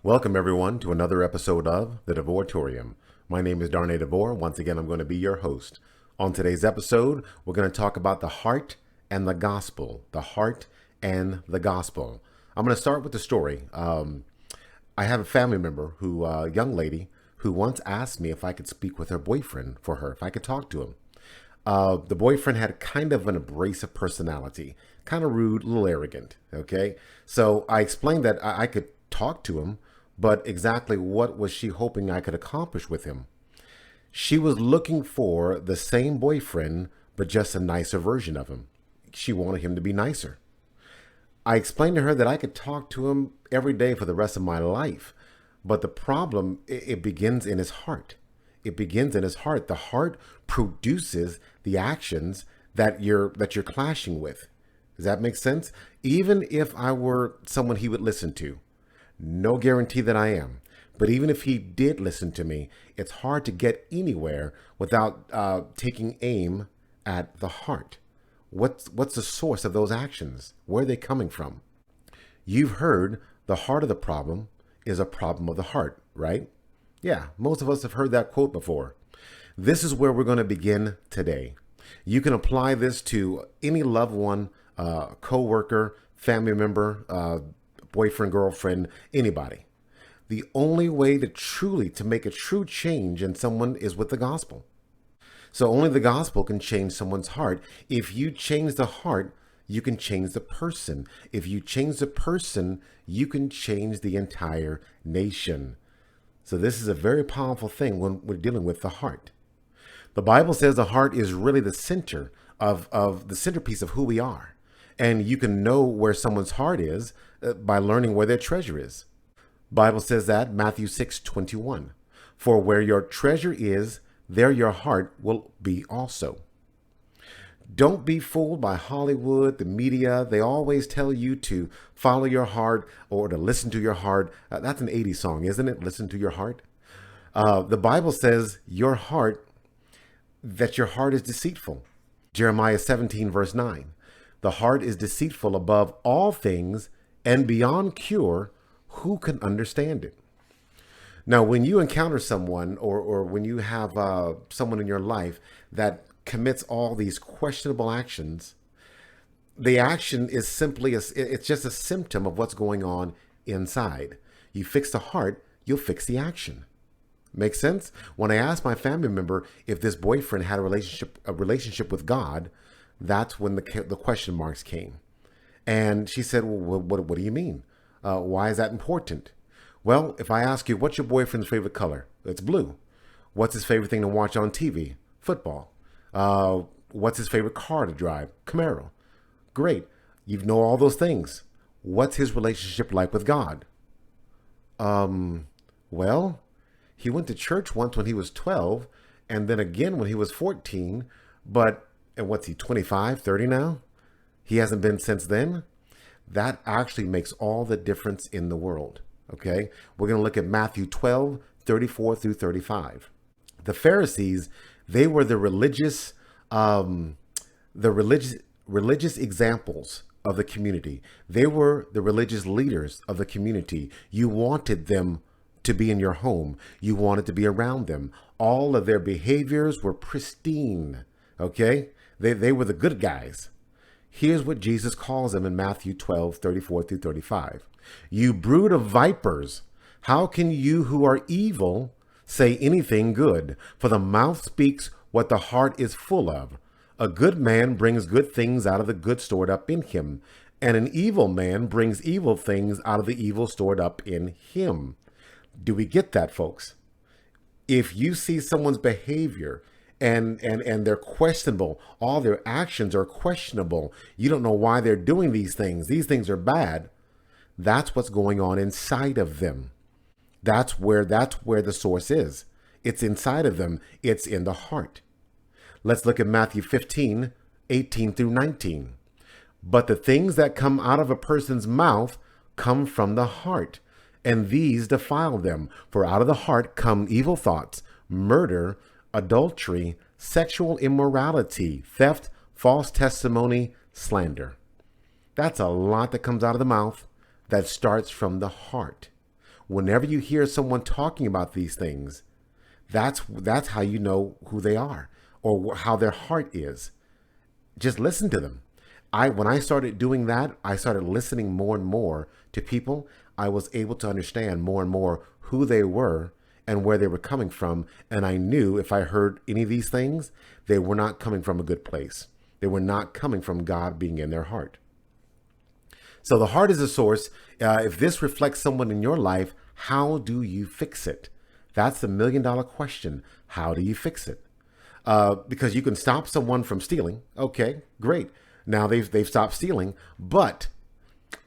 Welcome everyone to another episode of the Devoritorium. My name is Darnay DeVore. Once again, I'm going to be your host. On today's episode, we're going to talk about the heart and the gospel. The heart and the gospel. I'm going to start with the story. I have a family member a young lady who once asked me if I could speak with her boyfriend for her, if I could talk to him. The boyfriend had kind of an abrasive personality, kind of rude, a little arrogant. Okay. So I explained that I could talk to him, but exactly what was she hoping I could accomplish with him? She was looking for the same boyfriend, but just a nicer version of him. She wanted him to be nicer. I explained to her that I could talk to him every day for the rest of my life. But the problem, it begins in his heart. It begins in his heart. The heart produces the actions that you're clashing with. Does that make sense? Even if I were someone he would listen to, no guarantee that I am. But even if he did listen to me, it's hard to get anywhere without taking aim at the heart. What's the source of those actions? Where are they coming from? You've heard the heart of the problem is a problem of the heart, right? Yeah, most of us have heard that quote before. This is where we're going to begin today. You can apply this to any loved one, co-worker, family member, boyfriend, girlfriend, anybody. The only way to make a true change in someone is with the gospel. So only the gospel can change someone's heart. If you change the heart, you can change the person. If you change the person, you can change the entire nation. So this is a very powerful thing when we're dealing with the heart. The Bible says the heart is really the center of the centerpiece of who we are. And you can know where someone's heart is by learning where their treasure is. Bible says that, Matthew 6:21. For where your treasure is, there your heart will be also. Don't be fooled by Hollywood, the media. They always tell you to follow your heart or to listen to your heart. That's an 80s song, isn't it? Listen to your heart. The Bible says that your heart is deceitful. Jeremiah 17 verse 9. The heart is deceitful above all things and beyond cure. Who can understand it? Now, when you encounter someone or when you have someone in your life that commits all these questionable actions, the action is simply, it's just a symptom of what's going on inside. You fix the heart, you'll fix the action. Make sense? When I asked my family member if this boyfriend had a relationship with God, that's when the question marks came. And she said, well, what do you mean? Why is that important? Well, if I ask you, what's your boyfriend's favorite color? It's blue. What's his favorite thing to watch on TV? Football. What's his favorite car to drive? Camaro. Great. You know all those things. What's his relationship like with God? Well, he went to church once when he was 12 and then again when he was 14. And what's he, 25, 30 now? He hasn't been since then. That actually makes all the difference in the world. Okay, we're going to look at Matthew 12, 34 through 35. The Pharisees, they were the religious examples of the community. They were the religious leaders of the community. You wanted them to be in your home. You wanted to be around them. All of their behaviors were pristine. Okay, they were the good guys. Here's what Jesus calls them in Matthew 12, 34 through 35. You brood of vipers, how can you who are evil say anything good? For the mouth speaks what the heart is full of. A good man brings good things out of the good stored up in him, and an evil man brings evil things out of the evil stored up in him. Do we get that, folks? If you see someone's behavior and they're questionable, all their actions are questionable, you don't know why they're doing these things are bad, that's what's going on inside of them. That's where the source is. It's inside of them. It's in the heart. Let's look at Matthew 15, 18 through 19. But the things that come out of a person's mouth come from the heart, and these defile them. For out of the heart come evil thoughts, murder, adultery, sexual immorality, theft, false testimony, slander. That's a lot that comes out of the mouth that starts from the heart. Whenever you hear someone talking about these things, that's how you know who they are or how their heart is. Just listen to them. When I started doing that, I started listening more and more to people. I was able to understand more and more who they were and where they were coming from. And I knew if I heard any of these things, they were not coming from a good place. They were not coming from God being in their heart. So the heart is a source. If this reflects someone in your life, how do you fix it? That's the $1,000,000 question. How do you fix it? Because you can stop someone from stealing. Okay, great. Now they've stopped stealing. But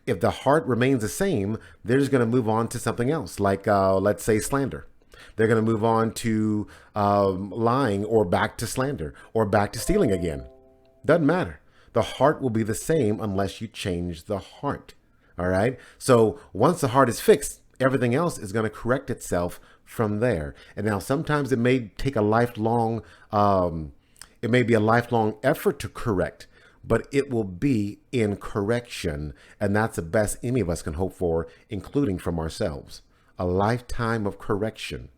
if the heart remains the same, they're just going to move on to something else, like let's say slander. They're going to move on to lying, or back to slander, or back to stealing again. Doesn't matter. The heart will be the same unless you change the heart. All right. So once the heart is fixed, everything else is going to correct itself from there. And now sometimes it may take a lifelong, it may be a lifelong effort to correct, but it will be in correction. And that's the best any of us can hope for, including from ourselves. A lifetime of correction.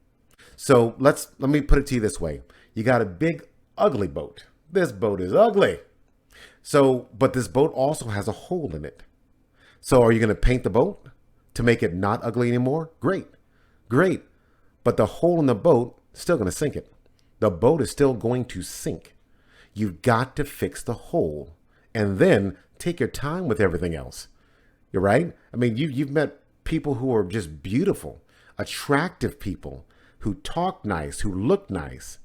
So let me put it to you this way. You got a big, ugly boat. This boat is ugly. So, but this boat also has a hole in it. So are you going to paint the boat to make it not ugly anymore? Great. Great. But the hole in the boat is still going to sink it. The boat is still going to sink. You've got to fix the hole and then take your time with everything else. You're right. I mean, you've met people who are just beautiful, attractive people who talk nice, who look nice,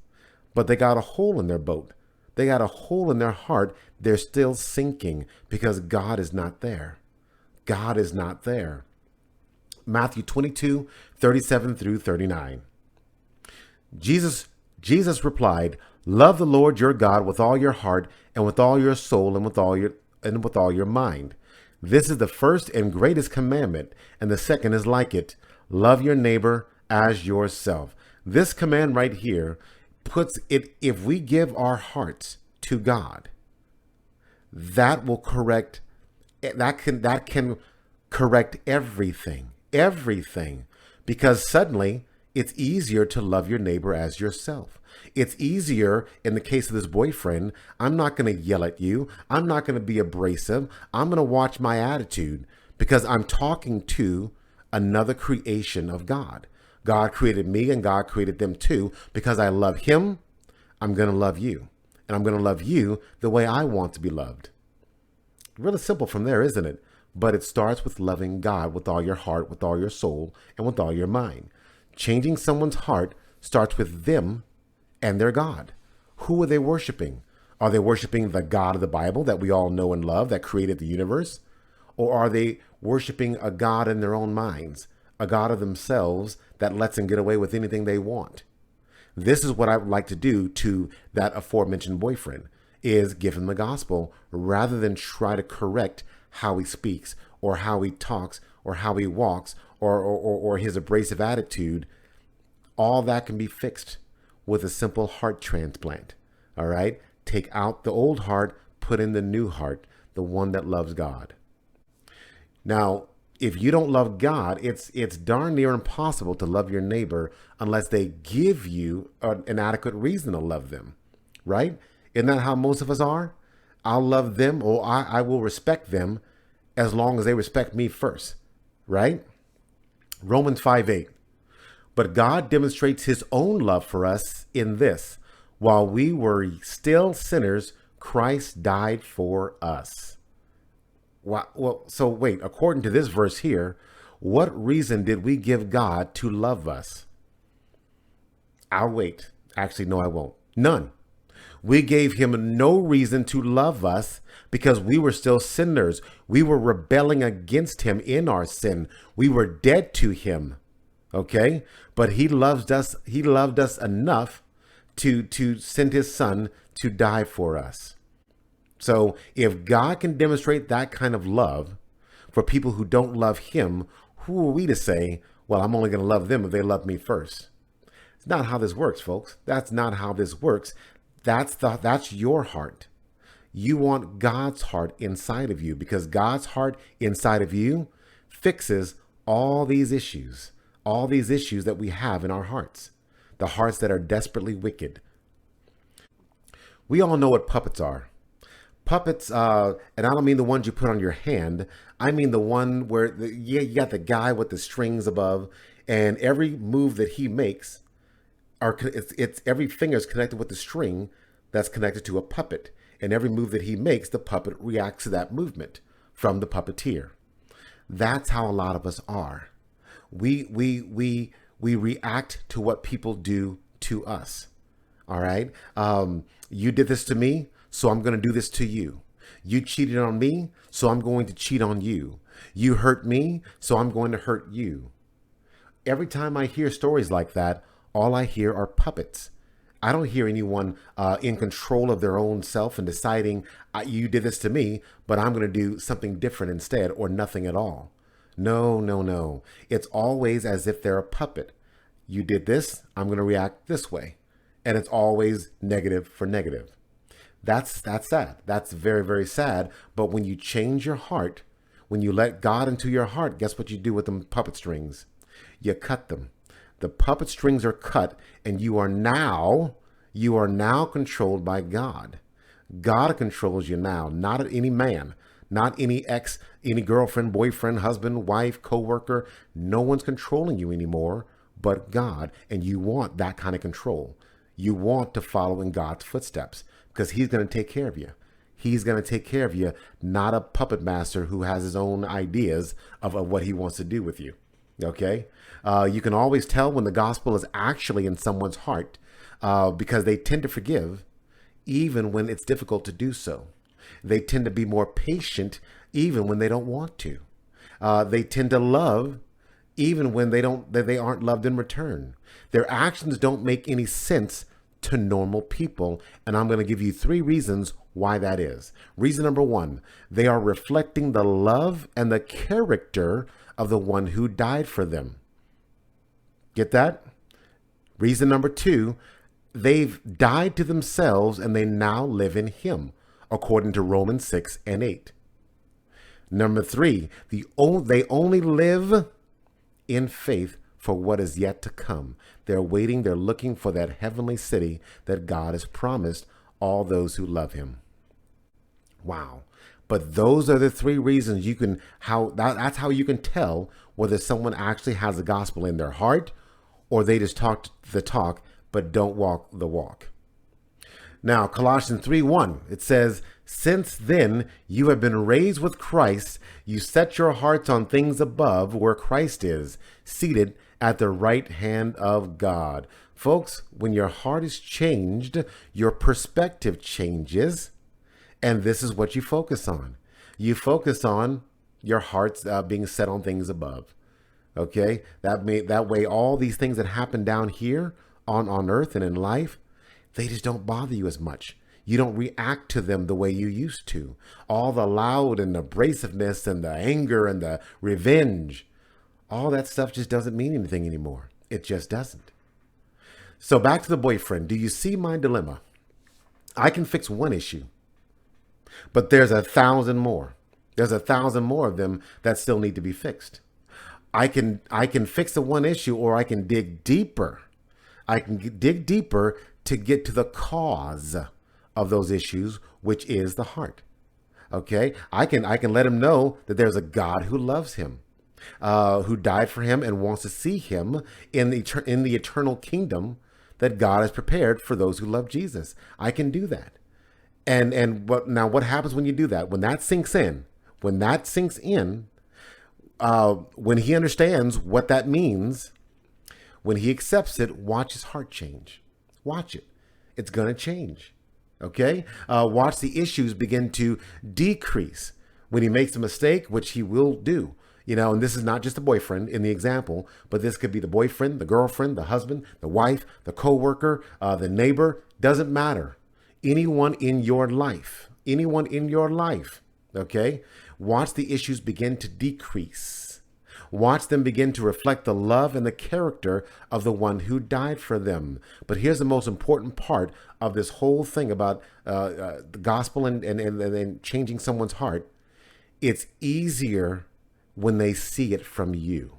but they got a hole in their boat. They got a hole in their heart. They're still sinking because God is not there. God is not there. Matthew 22, 37 through 39. Jesus replied, "Love the Lord your God with all your heart and with all your soul and with all your mind. This is the first and greatest commandment, and the second is like it. Love your neighbor as yourself." This command right here puts it, if we give our hearts to God, that will correct, that can correct everything, because suddenly it's easier to love your neighbor as yourself. It's easier in the case of this boyfriend. I'm not going to yell at you. I'm not going to be abrasive. I'm going to watch my attitude because I'm talking to another creation of God. God created me and God created them too. Because I love him, I'm going to love you. And I'm going to love you the way I want to be loved. Really simple from there, isn't it? But it starts with loving God with all your heart, with all your soul, and with all your mind. Changing someone's heart starts with them and their God. Who are they worshiping? Are they worshiping the God of the Bible that we all know and love, that created the universe? Or are they worshiping a God in their own minds, a God of themselves that lets them get away with anything they want? This is what I would like to do to that aforementioned boyfriend, is give him the gospel rather than try to correct how he speaks or how he talks or how he walks or his abrasive attitude. All that can be fixed with a simple heart transplant. All right. Take out the old heart, put in the new heart, the one that loves God. Now, if you don't love God, it's darn near impossible to love your neighbor unless they give you an adequate reason to love them, right? Isn't that how most of us are? I'll love them, or I will respect them as long as they respect me first, right? Romans 5:8. But God demonstrates his own love for us in this: while we were still sinners, Christ died for us. Well, so wait, according to this verse here, what reason did we give God to love us? I'll wait. Actually, no, I won't. None. We gave him no reason to love us because we were still sinners. We were rebelling against him in our sin. We were dead to him. Okay? But he loved us. He loved us enough to send his son to die for us. So if God can demonstrate that kind of love for people who don't love him, who are we to say, well, I'm only going to love them if they love me first? It's not how this works, folks. That's not how this works. That's your heart. You want God's heart inside of you, because God's heart inside of you fixes all these issues that we have in our hearts, the hearts that are desperately wicked. We all know what puppets are. Puppets, and I don't mean the ones you put on your hand. I mean the one where you got the guy with the strings above, and every move that he makes, it's every finger is connected with the string that's connected to a puppet, and every move that he makes, the puppet reacts to that movement from the puppeteer. That's how a lot of us are. We react to what people do to us. All right. You did this to me, so I'm going to do this to you. You cheated on me, so I'm going to cheat on you. You hurt me, so I'm going to hurt you. Every time I hear stories like that, all I hear are puppets. I don't hear anyone in control of their own self and deciding, you did this to me, but I'm going to do something different instead, or nothing at all. No, no, no. It's always as if they're a puppet. You did this, I'm going to react this way. And it's always negative for negative. That's sad. That's very, very sad. But when you change your heart, when you let God into your heart, guess what you do with them puppet strings? You cut them. The puppet strings are cut, and you are now controlled by God. God controls you now, not any man, not any ex, any girlfriend, boyfriend, husband, wife, coworker. No one's controlling you anymore but God, and you want that kind of control. You want to follow in God's footsteps, because he's going to take care of you. He's going to take care of you, not a puppet master who has his own ideas of what he wants to do with you. Okay? You can always tell when the gospel is actually in someone's heart, because they tend to forgive even when it's difficult to do so. They tend to be more patient even when they don't want to. They tend to love even when they aren't loved in return. Their actions don't make any sense to normal people, and I'm going to give you 3 reasons why that is. Reason number 1, they are reflecting the love and the character of the one who died for them. Get that? Reason number 2, they've died to themselves and they now live in him, according to Romans 6 and 8. Number 3, they only live in faith for what is yet to come. They're waiting, they're looking for that heavenly city that God has promised all those who love him. Wow. But those are the 3 reasons that's how you can tell whether someone actually has the gospel in their heart, or they just talk the talk but don't walk the walk. Now, Colossians 3:1, it says, "Since then you have been raised with Christ, you set your hearts on things above, where Christ is, seated at the right hand of God." Folks, when your heart is changed, your perspective changes, and this is what you focus on. You focus on your heart's being set on things above. Okay? That way all these things that happen down here on earth and in life, they just don't bother you as much. You don't react to them the way you used to. All the loud and the abrasiveness and the anger and the revenge, all that stuff just doesn't mean anything anymore. It just doesn't. So back to the boyfriend. Do you see my dilemma? I can fix one issue, but there's 1,000 more. There's 1,000 more of them that still need to be fixed. I can fix the one issue, or I can dig deeper. I can dig deeper to get to the cause of those issues, which is the heart. Okay, I can let him know that there's a God who loves him, who died for him and wants to see him in the eternal kingdom that God has prepared for those who love Jesus. I can do that. And what happens when you do that? When that sinks in, when he understands what that means, when he accepts it, watch his heart change. Watch it. It's going to change. Okay? Watch the issues begin to decrease. When he makes a mistake, which he will do, and this is not just the boyfriend in the example, but this could be the boyfriend, the girlfriend, the husband, the wife, the coworker, the neighbor, doesn't matter. Anyone in your life, okay? Watch the issues begin to decrease. Watch them begin to reflect the love and the character of the one who died for them. But here's the most important part of this whole thing about the gospel and changing someone's heart. It's easier when they see it from you.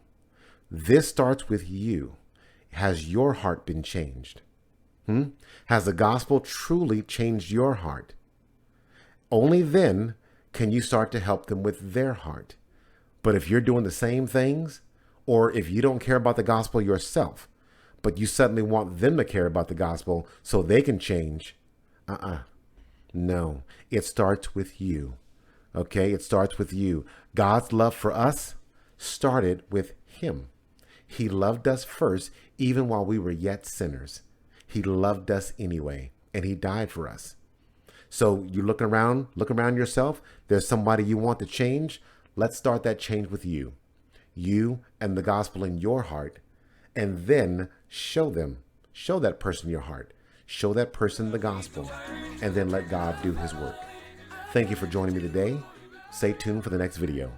This starts with you. Has your heart been changed? Has the gospel truly changed your heart? Only then can you start to help them with their heart. But if you're doing the same things, or if you don't care about the gospel yourself, but you suddenly want them to care about the gospel so they can change, no, it starts with you. Okay, it starts with you. God's love for us started with him. He loved us first, even while we were yet sinners. He loved us anyway, and he died for us. So you look around yourself. There's somebody you want to change. Let's start that change with you. You and the gospel in your heart, and then show that person your heart. Show that person the gospel, and then let God do his work. Thank you for joining me today. Stay tuned for the next video.